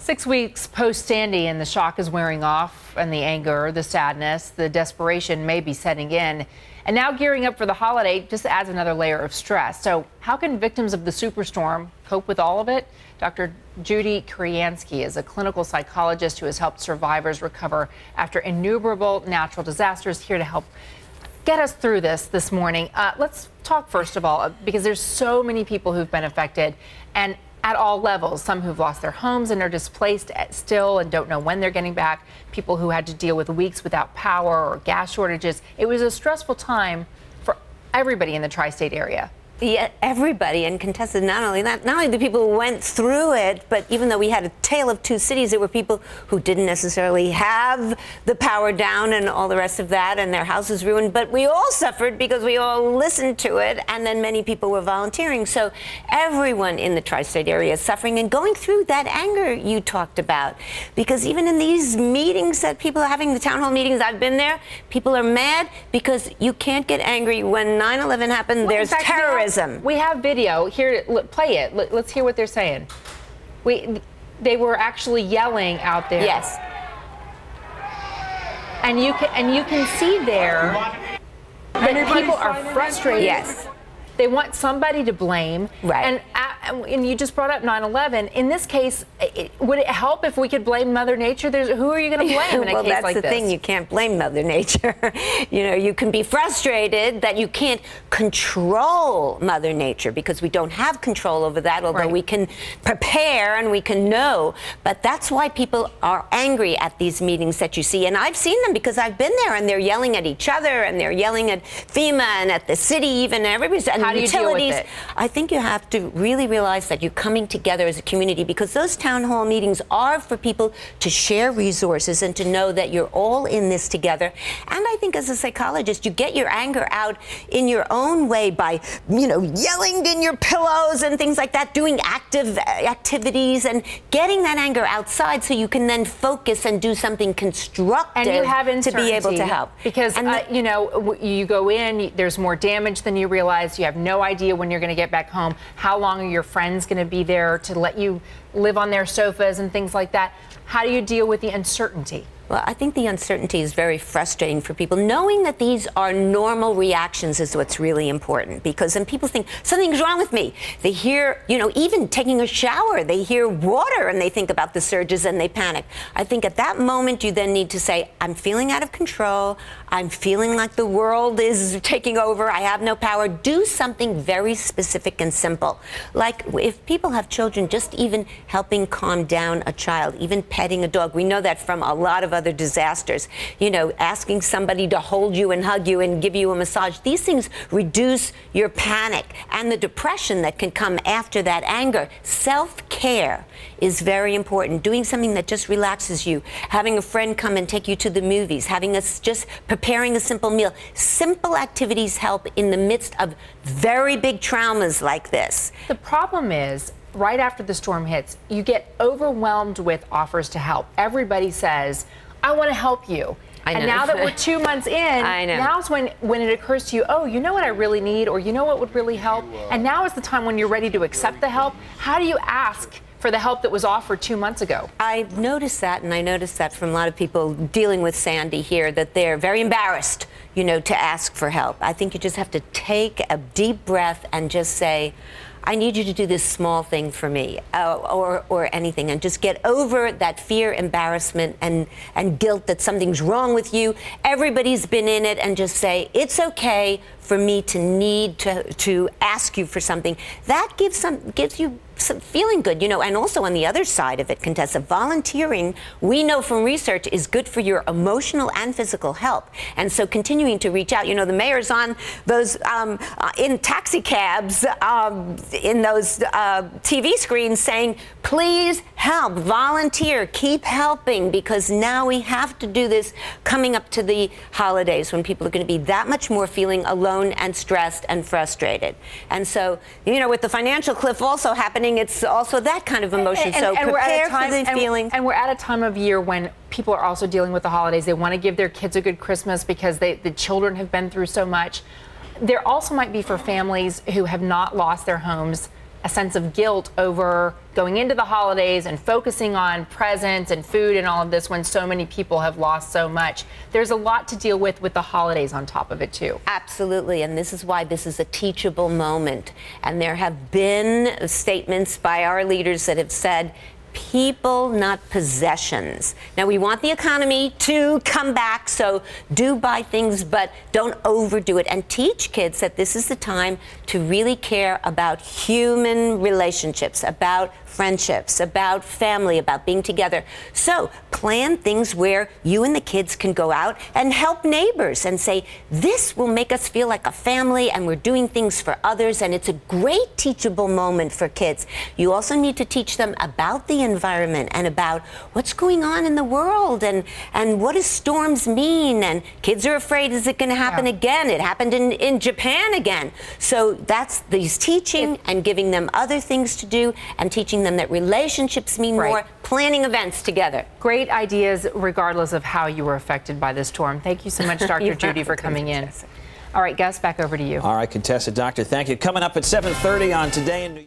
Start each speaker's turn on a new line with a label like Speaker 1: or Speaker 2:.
Speaker 1: 6 weeks post-Sandy, and the shock is wearing off, and the anger, the sadness, the desperation may be setting in. And now gearing up for the holiday just adds another layer of stress. So how can victims of the superstorm cope with all of it? DrJudy is a clinical psychologist who has helped survivors recover after innumerable natural disasters, here to help get us through this morning. Let's talk first of all, because there's so many people who've been affected, and at all levels. Some who've lost their homes and are displaced still and don't know when they're getting back. People who had to deal with weeks without power or gas shortages. It was a stressful time for everybody in the tri-state area.
Speaker 2: Yeah, everybody, and contested not only the people who went through it, but even though we had a tale of two cities, there were people who didn't necessarily have the power down and all the rest of that, and their houses ruined. But we all suffered because we all listened to it, and then many people were volunteering. So everyone in the tri-state area is suffering and going through that anger you talked about. Because even in these meetings that people are having, the town hall meetings, I've been there, people are mad because you can't get angry when 9/11 happened. Well, there's terrorism.
Speaker 1: We have video here. Play it. Let's hear what they're saying. They were actually yelling out there.
Speaker 2: Yes.
Speaker 1: And you can see there that people are frustrated.
Speaker 2: Yes.
Speaker 1: They want somebody to blame.
Speaker 2: Right.
Speaker 1: And you just brought up 9/11. In this case, would it help if we could blame Mother Nature? Who are you going to blame in a case like this?
Speaker 2: Well, that's the thing. You can't blame Mother Nature. You know, you can be frustrated that you can't control Mother Nature because we don't have control over that, although we can prepare and we can know. But that's why people are angry at these meetings that you see. And I've seen them because I've been there, and they're yelling at each other, and they're yelling at FEMA and at the city, even everybody's.
Speaker 1: How do you deal with it?
Speaker 2: I think you have to really realize that you're coming together as a community, because those town hall meetings are for people to share resources and to know that you're all in this together. And I think as a psychologist, you get your anger out in your own way by, you know, yelling in your pillows and things like that, doing active activities and getting that anger outside so you can then focus and do something constructive
Speaker 1: and you have
Speaker 2: to be able to help.
Speaker 1: Because, you know, you go in, there's more damage than you realize. You have no idea when you're going to get back home. How long are your friends going to be there to let you live on their sofas and things like that? How do you deal with the uncertainty?
Speaker 2: Well, I think the uncertainty is very frustrating for people. Knowing that these are normal reactions is what's really important, because then people think something's wrong with me. They hear, you know, even taking a shower, they hear water and they think about the surges and they panic. I think at that moment you then need to say, I'm feeling out of control. I'm feeling like the world is taking over. I have no power. Do something very specific and simple. Like if people have children, just even helping calm down a child, even petting a dog. We know that from a lot of other disasters. You know, asking somebody to hold you and hug you and give you a massage. These things reduce your panic and the depression that can come after that anger. Self-care is very important. Doing something that just relaxes you. Having a friend come and take you to the movies. Having us just preparing a simple meal. Simple activities help in the midst of very big traumas like this.
Speaker 1: The problem is, right after the storm hits, you get overwhelmed with offers to help. Everybody says, I want to help you. And now that we're 2 months in, now is when it occurs to you, oh, you know what I really need, or you know what would really help? And now is the time when you're ready to accept the help. How do you ask for the help that was offered 2 months ago?
Speaker 2: I've noticed that, and I noticed that from a lot of people dealing with Sandy here, that they're very embarrassed, you know, to ask for help. I think you just have to take a deep breath and just say, I need you to do this small thing for me, or anything, and just get over that fear, embarrassment, and guilt that something's wrong with you. Everybody's been in it, and just say, it's okay for me to need to ask you for something. That gives you some feeling good, you know. And also on the other side of it, Contessa, volunteering, we know from research, is good for your emotional and physical health. And so continuing to reach out, you know, the mayor's on those in taxi cabs, in those TV screens saying, please help, volunteer, keep helping, because now we have to do this coming up to the holidays when people are going to be that much more feeling alone and stressed and frustrated. And so, you know, with the financial cliff also happening, it's also that kind of emotion. So prepare for the feeling.
Speaker 1: And we're at a time of year when people are also dealing with the holidays. They want to give their kids a good Christmas because the children have been through so much. There also might be for families who have not lost their homes a sense of guilt over going into the holidays and focusing on presents and food and all of this when so many people have lost so much. There's a lot to deal with the holidays on top of it, too.
Speaker 2: Absolutely, and this is why this is a teachable moment. And there have been statements by our leaders that have said, people, not possessions. Now, we want the economy to come back, so do buy things, but don't overdo it. And teach kids that this is the time to really care about human relationships, about friendships, about family, about being together. So plan things where you and the kids can go out and help neighbors and say, this will make us feel like a family and we're doing things for others, and it's a great teachable moment for kids. You also need to teach them about the environment and about what's going on in the world and what do storms mean, and kids are afraid, is it going to happen again? It happened in Japan again. So that's these teaching and giving them other things to do and teaching them that relationships mean more, planning events together.
Speaker 1: Great ideas regardless of how you were affected by this storm. Thank you so much, Dr. Judy, for coming in. All right, Gus, back over to you.
Speaker 3: All right, contested doctor, thank you. Coming up at 7:30 on Today in New York.